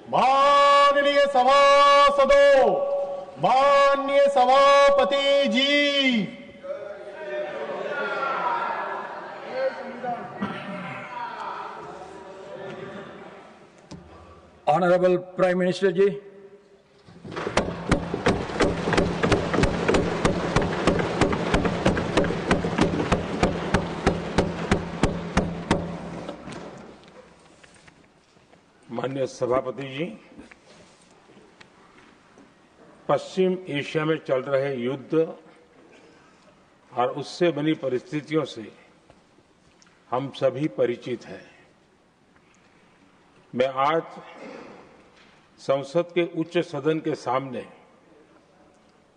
माननीय सभासदों, माननीय सभापति जी, Honorable Prime Minister जी, माननीय सभापति जी, पश्चिम एशिया में चल रहे युद्ध और उससे बनी परिस्थितियों से हम सभी परिचित हैं। मैं आज संसद के उच्च सदन के सामने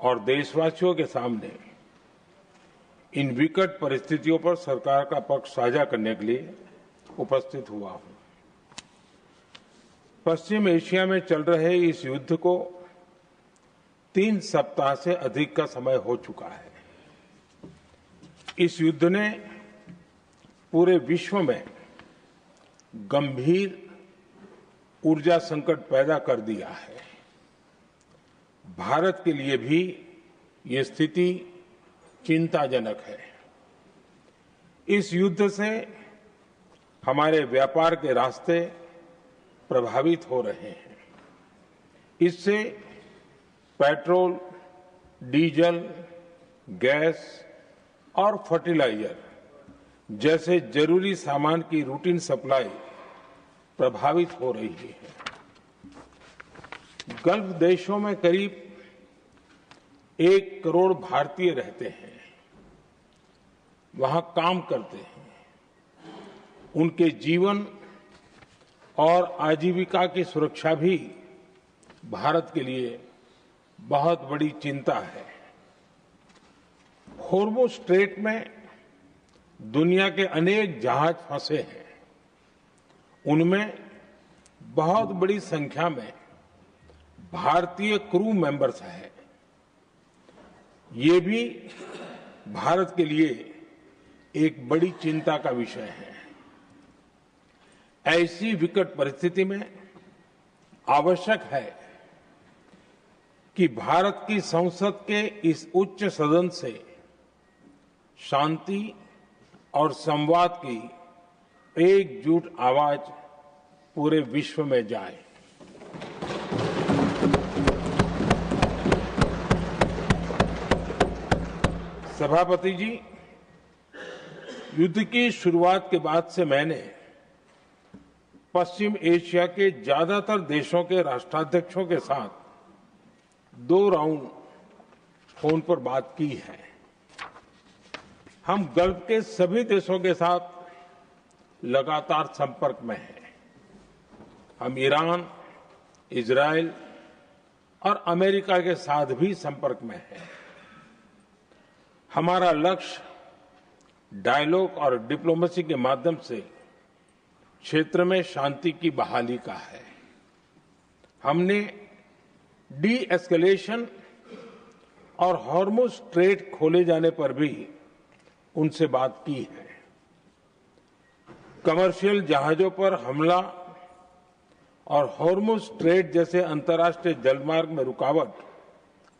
और देशवासियों के सामने इन विकट परिस्थितियों पर सरकार का पक्ष साझा करने के लिए उपस्थित हुआ हूं। पश्चिम एशिया में चल रहे इस युद्ध को 3 सप्ताह से अधिक का समय हो चुका है। इस युद्ध ने पूरे विश्व में गंभीर ऊर्जा संकट पैदा कर दिया है। भारत के लिए भी ये स्थिति चिंताजनक है। इस युद्ध से हमारे व्यापार के रास्ते प्रभावित हो रहे हैं। इससे पेट्रोल, डीजल, गैस और फर्टिलाइजर जैसे जरूरी सामान की रूटीन सप्लाई प्रभावित हो रही है। गल्फ देशों में करीब 1 करोड़ भारतीय रहते हैं, वहां काम करते हैं। उनके जीवन और आजीविका की सुरक्षा भी भारत के लिए बहुत बड़ी चिंता है। हॉर्मुज़ स्ट्रेट में दुनिया के अनेक जहाज फंसे हैं। उनमें बहुत बड़ी संख्या में भारतीय क्रू मेंबर्स हैं। ये भी भारत के लिए एक बड़ी चिंता का विषय है। ऐसी विकट परिस्थिति में आवश्यक है कि भारत की संसद के इस उच्च सदन से शांति और संवाद की एकजुट आवाज पूरे विश्व में जाए। सभापति जी, युद्ध की शुरुआत के बाद से मैंने पश्चिम एशिया के ज्यादातर देशों के राष्ट्राध्यक्षों के साथ 2 राउंड फोन पर बात की है। हम गल्फ के सभी देशों के साथ लगातार संपर्क में हैं। हम ईरान, इजराइल और अमेरिका के साथ भी संपर्क में हैं। हमारा लक्ष्य डायलॉग और डिप्लोमेसी के माध्यम से क्षेत्र में शांति की बहाली का है। हमने डी एस्केलेशन और हॉर्मुज़ स्ट्रेट खोले जाने पर भी उनसे बात की है। कमर्शियल जहाजों पर हमला और हॉर्मुज़ स्ट्रेट जैसे अंतर्राष्ट्रीय जलमार्ग में रुकावट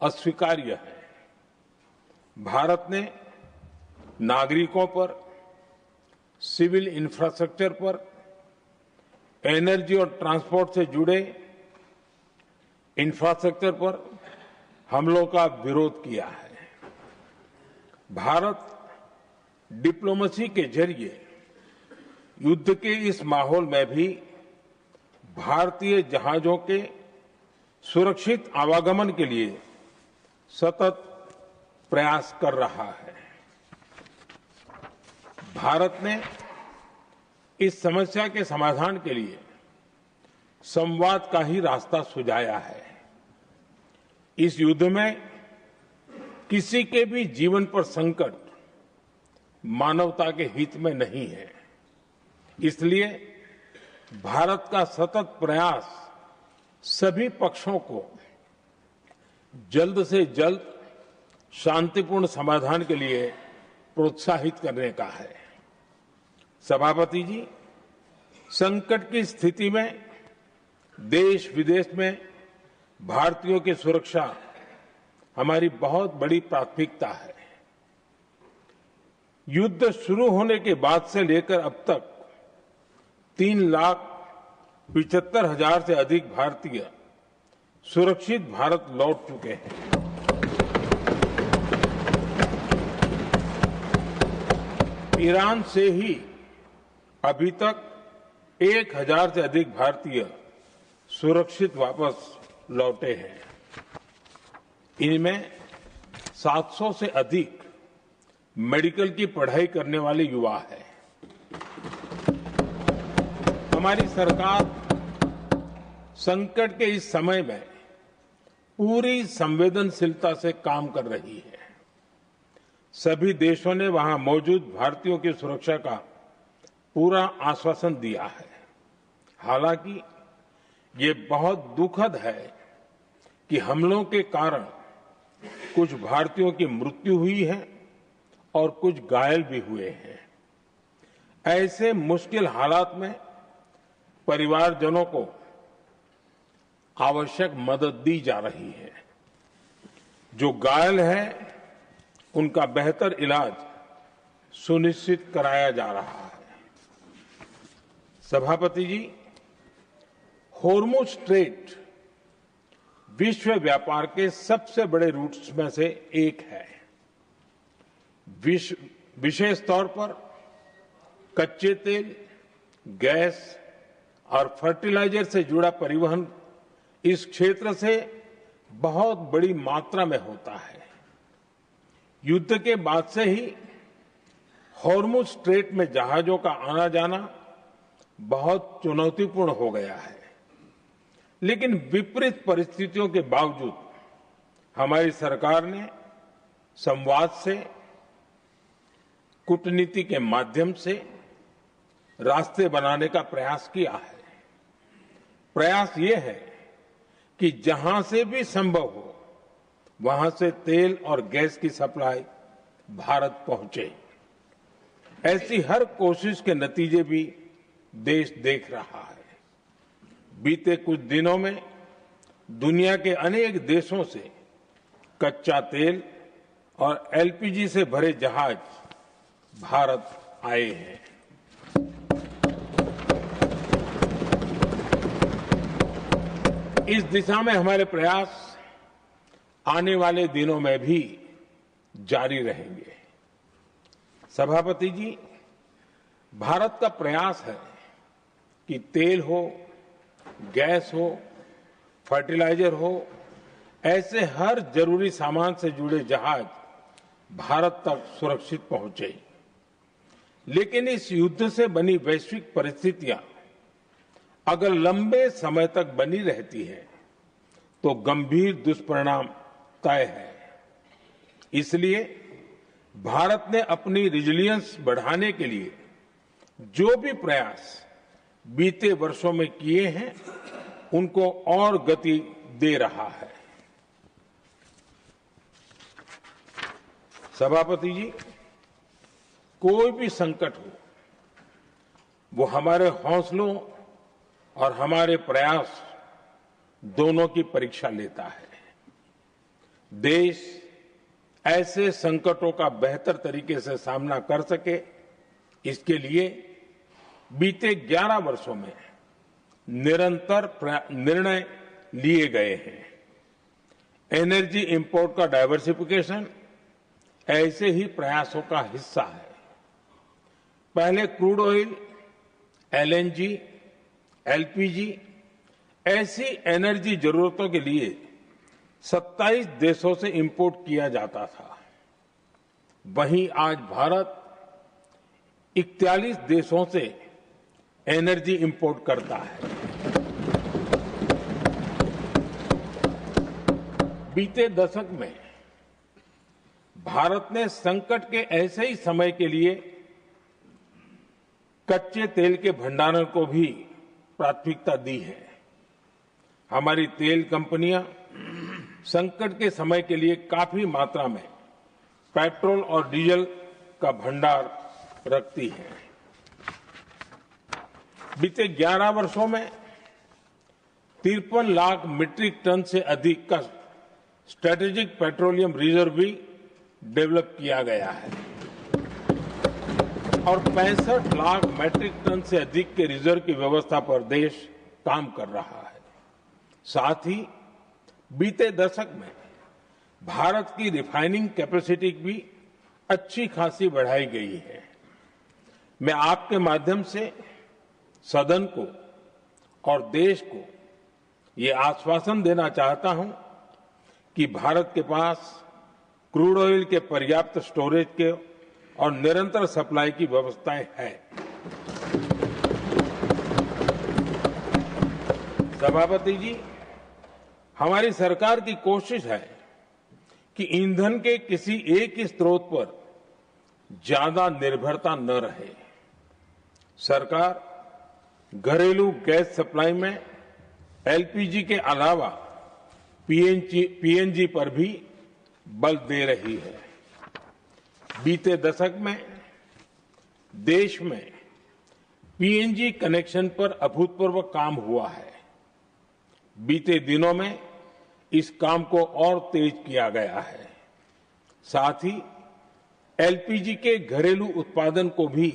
अस्वीकार्य है। भारत ने नागरिकों पर, सिविल इंफ्रास्ट्रक्चर पर, एनर्जी और ट्रांसपोर्ट से जुड़े इंफ्रास्ट्रक्चर पर हमलों का विरोध किया है। भारत डिप्लोमेसी के जरिए युद्ध के इस माहौल में भी भारतीय जहाजों के सुरक्षित आवागमन के लिए सतत प्रयास कर रहा है। भारत ने इस समस्या के समाधान के लिए संवाद का ही रास्ता सुझाया है। इस युद्ध में किसी के भी जीवन पर संकट मानवता के हित में नहीं है। इसलिए भारत का सतत प्रयास सभी पक्षों को जल्द से जल्द शांतिपूर्ण समाधान के लिए प्रोत्साहित करने का है। सभापति जी, संकट की स्थिति में देश विदेश में भारतीयों की सुरक्षा हमारी बहुत बड़ी प्राथमिकता है। युद्ध शुरू होने के बाद से लेकर अब तक 3,75,000 से अधिक भारतीय सुरक्षित भारत लौट चुके हैं। ईरान से ही अभी तक 1,000 से अधिक भारतीय सुरक्षित वापस लौटे हैं। इनमें 700 से अधिक मेडिकल की पढ़ाई करने वाले युवा हैं। हमारी सरकार संकट के इस समय में पूरी संवेदनशीलता से काम कर रही है। सभी देशों ने वहां मौजूद भारतीयों की सुरक्षा का पूरा आश्वासन दिया है। हालांकि ये बहुत दुखद है कि हमलों के कारण कुछ भारतीयों की मृत्यु हुई है और कुछ घायल भी हुए हैं। ऐसे मुश्किल हालात में परिवारजनों को आवश्यक मदद दी जा रही है। जो घायल हैं, उनका बेहतर इलाज सुनिश्चित कराया जा रहा है। सभापति जी, होर्मुज स्ट्रेट विश्व व्यापार के सबसे बड़े रूट्स में से एक है। विशेष तौर पर कच्चे तेल, गैस और फर्टिलाइजर से जुड़ा परिवहन इस क्षेत्र से बहुत बड़ी मात्रा में होता है। युद्ध के बाद से ही होर्मुज स्ट्रेट में जहाजों का आना जाना बहुत चुनौतीपूर्ण हो गया है। लेकिन विपरीत परिस्थितियों के बावजूद हमारी सरकार ने संवाद से, कूटनीति के माध्यम से रास्ते बनाने का प्रयास किया है। प्रयास ये है कि जहां से भी संभव हो वहां से तेल और गैस की सप्लाई भारत पहुंचे। ऐसी हर कोशिश के नतीजे भी देश देख रहा है। बीते कुछ दिनों में दुनिया के अनेक देशों से कच्चा तेल और एलपीजी से भरे जहाज भारत आए हैं। इस दिशा में हमारे प्रयास आने वाले दिनों में भी जारी रहेंगे। सभापति जी, भारत का प्रयास है कि तेल हो, गैस हो, फर्टिलाइजर हो, ऐसे हर जरूरी सामान से जुड़े जहाज भारत तक सुरक्षित पहुंचे। लेकिन इस युद्ध से बनी वैश्विक परिस्थितियां अगर लंबे समय तक बनी रहती है तो गंभीर दुष्परिणाम तय है। इसलिए भारत ने अपनी रेजिलियंस बढ़ाने के लिए जो भी प्रयास बीते वर्षों में किए हैं, उनको और गति दे रहा है। सभापति जी, कोई भी संकट हो, वो हमारे हौसलों और हमारे प्रयास दोनों की परीक्षा लेता है। देश ऐसे संकटों का बेहतर तरीके से सामना कर सके, इसके लिए बीते 11 वर्षों में निरंतर निर्णय लिए गए हैं। एनर्जी इंपोर्ट का डाइवर्सिफिकेशन ऐसे ही प्रयासों का हिस्सा है। पहले क्रूड ऑयल, एलएनजी, एलपीजी ऐसी एनर्जी जरूरतों के लिए 27 देशों से इंपोर्ट किया जाता था। वहीं आज भारत 41 देशों से एनर्जी इंपोर्ट करता है। बीते दशक में भारत ने संकट के ऐसे ही समय के लिए कच्चे तेल के भंडारण को भी प्राथमिकता दी है। हमारी तेल कंपनियां संकट के समय के लिए काफी मात्रा में पेट्रोल और डीजल का भंडार रखती हैं। बीते 11 वर्षों में 53 लाख मीट्रिक टन से अधिक का स्ट्रेटेजिक पेट्रोलियम रिजर्व भी डेवलप किया गया है और 65 लाख मैट्रिक टन से अधिक के रिजर्व की व्यवस्था पर देश काम कर रहा है। साथ ही बीते दशक में भारत की रिफाइनिंग कैपेसिटी भी अच्छी खासी बढ़ाई गई है। मैं आपके माध्यम से सदन को और देश को ये आश्वासन देना चाहता हूं कि भारत के पास क्रूड ऑयल के पर्याप्त स्टोरेज के और निरंतर सप्लाई की व्यवस्थाएं हैं। सभापति जी, हमारी सरकार की कोशिश है कि ईंधन के किसी एक ही स्रोत पर ज्यादा निर्भरता न रहे। सरकार घरेलू गैस सप्लाई में एलपीजी के अलावा पीएनजी पर भी बल दे रही है। बीते दशक में देश में पीएनजी कनेक्शन पर अभूतपूर्व काम हुआ है। बीते दिनों में इस काम को और तेज किया गया है। साथ ही एलपीजी के घरेलू उत्पादन को भी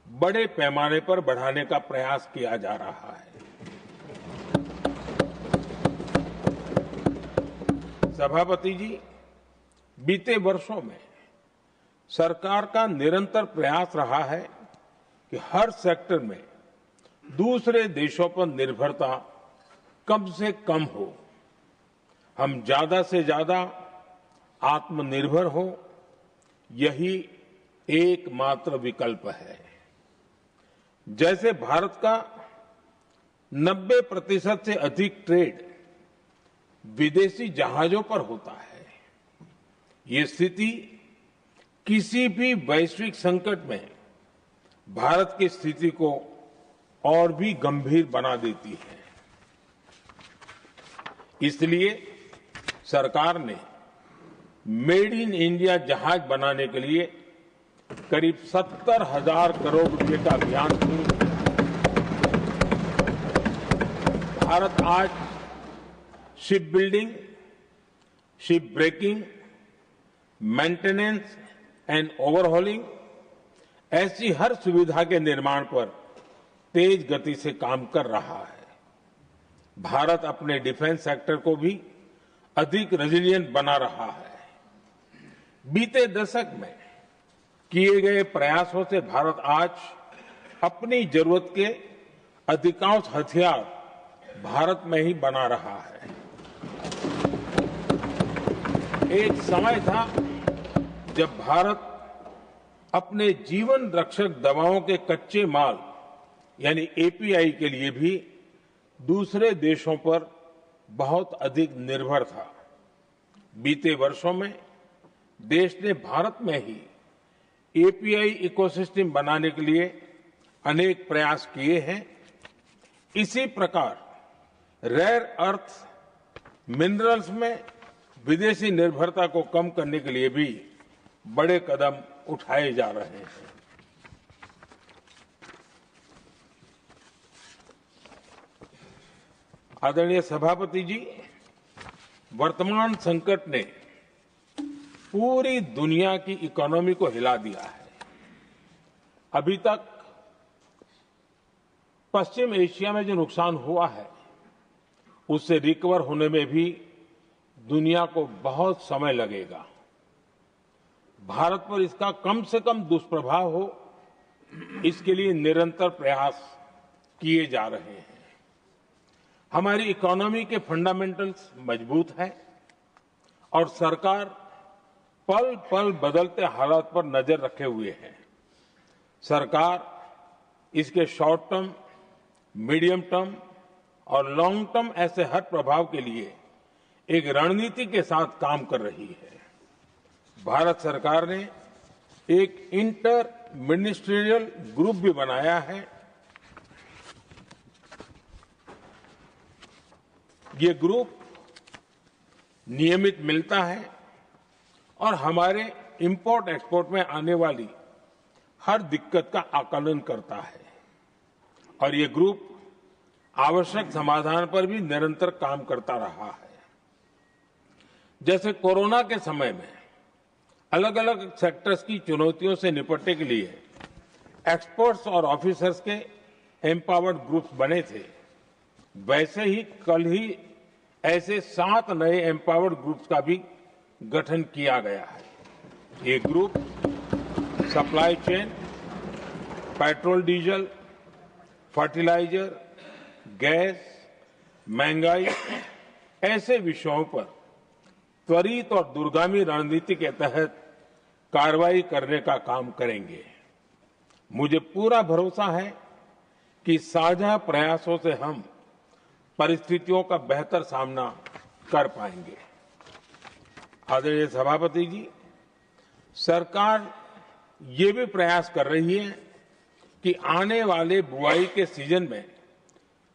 बड़े पैमाने पर बढ़ाने का प्रयास किया जा रहा है। सभापति जी, बीते वर्षों में सरकार का निरंतर प्रयास रहा है कि हर सेक्टर में दूसरे देशों पर निर्भरता कम से कम हो। हम ज्यादा से ज्यादा आत्मनिर्भर हो, यही एकमात्र विकल्प है। जैसे भारत का 90% से अधिक ट्रेड विदेशी जहाजों पर होता है, ये स्थिति किसी भी वैश्विक संकट में भारत की स्थिति को और भी गंभीर बना देती है। इसलिए सरकार ने मेड इन इंडिया जहाज बनाने के लिए करीब 70,000 करोड़ रुपए का अभियान शुरू किया। भारत आज ship building, ship breaking, maintenance and overhauling ऐसी हर सुविधा के निर्माण पर तेज गति से काम कर रहा है। भारत अपने डिफेंस सेक्टर को भी अधिक रेजिलिएंट बना रहा है। बीते दशक में किए गए प्रयासों से भारत आज अपनी जरूरत के अधिकांश हथियार भारत में ही बना रहा है। एक समय था जब भारत अपने जीवन रक्षक दवाओं के कच्चे माल यानी एपीआई के लिए भी दूसरे देशों पर बहुत अधिक निर्भर था। बीते वर्षों में देश ने भारत में ही एपीआई इकोसिस्टम बनाने के लिए अनेक प्रयास किए हैं। इसी प्रकार रेयर अर्थ मिनरल्स में विदेशी निर्भरता को कम करने के लिए भी बड़े कदम उठाए जा रहे हैं। आदरणीय सभापति जी, वर्तमान संकट ने पूरी दुनिया की इकोनॉमी को हिला दिया है। अभी तक पश्चिम एशिया में जो नुकसान हुआ है उससे रिकवर होने में भी दुनिया को बहुत समय लगेगा। भारत पर इसका कम से कम दुष्प्रभाव हो, इसके लिए निरंतर प्रयास किए जा रहे हैं। हमारी इकोनॉमी के फंडामेंटल्स मजबूत हैं और सरकार पल पल बदलते हालात पर नजर रखे हुए है। सरकार इसके शॉर्ट टर्म, मीडियम टर्म और लॉन्ग टर्म ऐसे हर प्रभाव के लिए एक रणनीति के साथ काम कर रही है। भारत सरकार ने एक इंटर मिनिस्ट्रियल ग्रुप भी बनाया है। ये ग्रुप नियमित मिलता है और हमारे इंपोर्ट एक्सपोर्ट में आने वाली हर दिक्कत का आकलन करता है और ये ग्रुप आवश्यक समाधान पर भी निरंतर काम करता रहा है। जैसे कोरोना के समय में अलग अलग सेक्टर्स की चुनौतियों से निपटने के लिए एक्सपर्ट्स और ऑफिसर्स के एम्पावर्ड ग्रुप्स बने थे, वैसे ही कल ही ऐसे 7 नए एम्पावर्ड ग्रुप्स का भी गठन किया गया है। ये group supply chain, petrol diesel, fertiliser, gas, महंगाई ऐसे विषयों पर त्वरित और दूरगामी रणनीति के तहत कार्रवाई करने का काम करेंगे। मुझे पूरा भरोसा है कि साझा प्रयासों से हम परिस्थितियों का बेहतर सामना कर पाएंगे। आदरणीय सभापति जी, सरकार ये भी प्रयास कर रही है कि आने वाले बुआई के सीजन में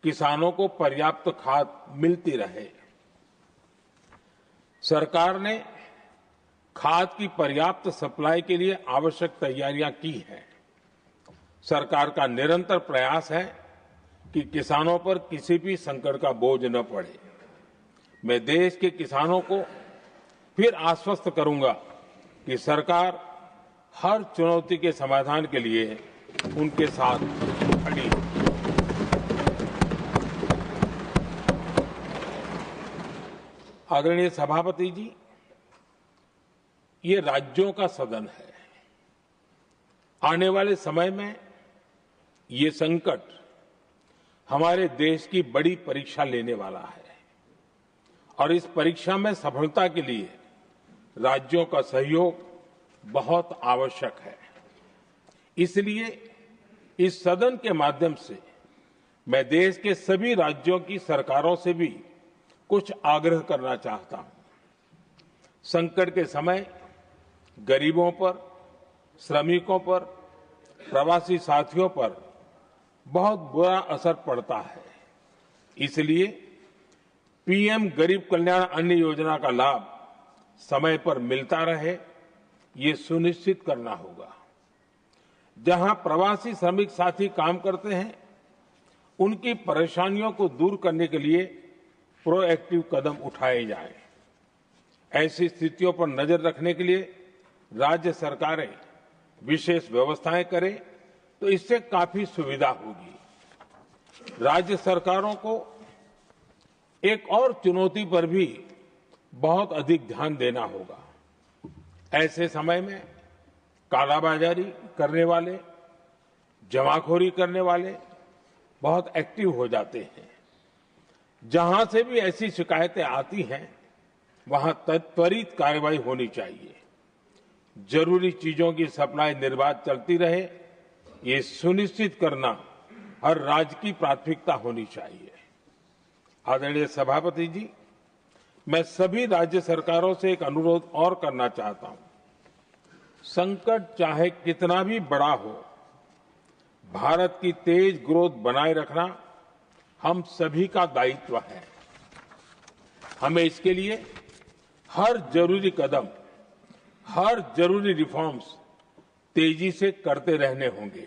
किसानों को पर्याप्त खाद मिलती रहे। सरकार ने खाद की पर्याप्त सप्लाई के लिए आवश्यक तैयारियां की हैं। सरकार का निरंतर प्रयास है कि किसानों पर किसी भी संकट का बोझ न पड़े। मैं देश के किसानों को फिर आश्वस्त करूंगा कि सरकार हर चुनौती के समाधान के लिए उनके साथ खड़ी है। आदरणीय सभापति जी, ये राज्यों का सदन है। आने वाले समय में ये संकट हमारे देश की बड़ी परीक्षा लेने वाला है और इस परीक्षा में सफलता के लिए राज्यों का सहयोग बहुत आवश्यक है। इसलिए इस सदन के माध्यम से मैं देश के सभी राज्यों की सरकारों से भी कुछ आग्रह करना चाहता हूं। संकट के समय गरीबों पर, श्रमिकों पर, प्रवासी साथियों पर बहुत बुरा असर पड़ता है। इसलिए पीएम गरीब कल्याण अन्न योजना का लाभ समय पर मिलता रहे, ये सुनिश्चित करना होगा। जहां प्रवासी श्रमिक साथी काम करते हैं, उनकी परेशानियों को दूर करने के लिए प्रोएक्टिव कदम उठाए जाएं। ऐसी स्थितियों पर नजर रखने के लिए राज्य सरकारें विशेष व्यवस्थाएं करें तो इससे काफी सुविधा होगी। राज्य सरकारों को एक और चुनौती पर भी बहुत अधिक ध्यान देना होगा। ऐसे समय में कालाबाजारी करने वाले, जमाखोरी करने वाले बहुत एक्टिव हो जाते हैं। जहां से भी ऐसी शिकायतें आती हैं, वहां त्वरित कार्रवाई होनी चाहिए। जरूरी चीजों की सप्लाई निर्बाध चलती रहे, ये सुनिश्चित करना हर राज्य की प्राथमिकता होनी चाहिए। आदरणीय सभापति जी, मैं सभी राज्य सरकारों से एक अनुरोध और करना चाहता हूं। संकट चाहे कितना भी बड़ा हो, भारत की तेज ग्रोथ बनाए रखना हम सभी का दायित्व है। हमें इसके लिए हर जरूरी कदम, हर जरूरी रिफॉर्म्स तेजी से करते रहने होंगे।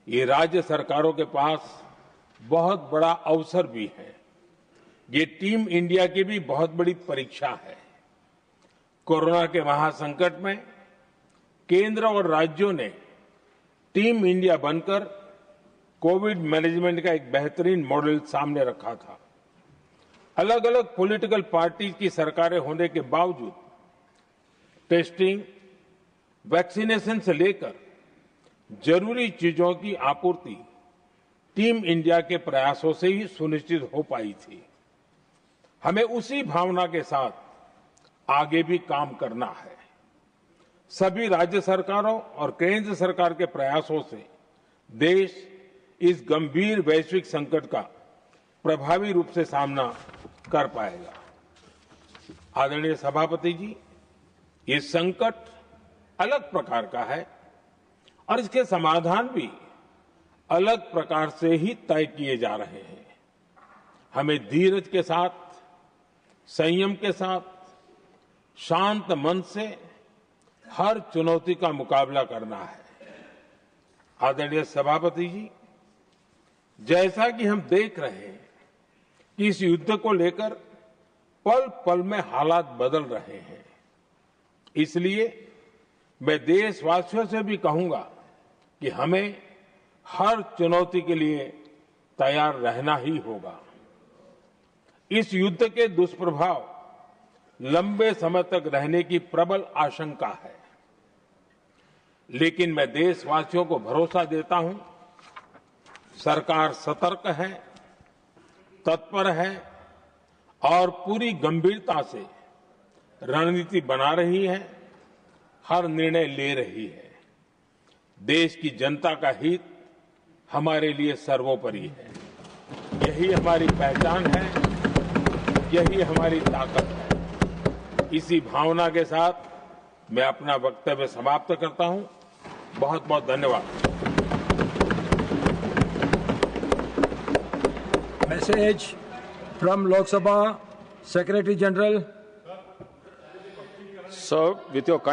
ये राज्य सरकारों के पास बहुत बड़ा अवसर भी है। ये टीम इंडिया की भी बहुत बड़ी परीक्षा है। कोरोना के महासंकट में केंद्र और राज्यों ने टीम इंडिया बनकर कोविड मैनेजमेंट का एक बेहतरीन मॉडल सामने रखा था। अलग अलग पॉलिटिकल पार्टी की सरकारें होने के बावजूद टेस्टिंग, वैक्सीनेशन से लेकर जरूरी चीजों की आपूर्ति टीम इंडिया के प्रयासों से ही सुनिश्चित हो पाई थी। हमें उसी भावना के साथ आगे भी काम करना है। सभी राज्य सरकारों और केंद्र सरकार के प्रयासों से देश इस गंभीर वैश्विक संकट का प्रभावी रूप से सामना कर पाएगा। आदरणीय सभापति जी, ये संकट अलग प्रकार का है और इसके समाधान भी अलग प्रकार से ही तय किए जा रहे हैं। हमें धीरज के साथ, संयम के साथ, शांत मन से हर चुनौती का मुकाबला करना है। आदरणीय सभापति जी, जैसा कि हम देख रहे हैं कि इस युद्ध को लेकर पल पल में हालात बदल रहे हैं, इसलिए मैं देशवासियों से भी कहूंगा कि हमें हर चुनौती के लिए तैयार रहना ही होगा। इस युद्ध के दुष्प्रभाव लंबे समय तक रहने की प्रबल आशंका है, लेकिन मैं देशवासियों को भरोसा देता हूं, सरकार सतर्क है, तत्पर है और पूरी गंभीरता से रणनीति बना रही है, हर निर्णय ले रही है। देश की जनता का हित हमारे लिए सर्वोपरि है। यही हमारी पहचान है, यही हमारी ताकत है। इसी भावना के साथ मैं अपना वक्तव्य समाप्त करता हूं। बहुत बहुत धन्यवाद। Message from Lok Sabha Secretary General. Sir, with your kind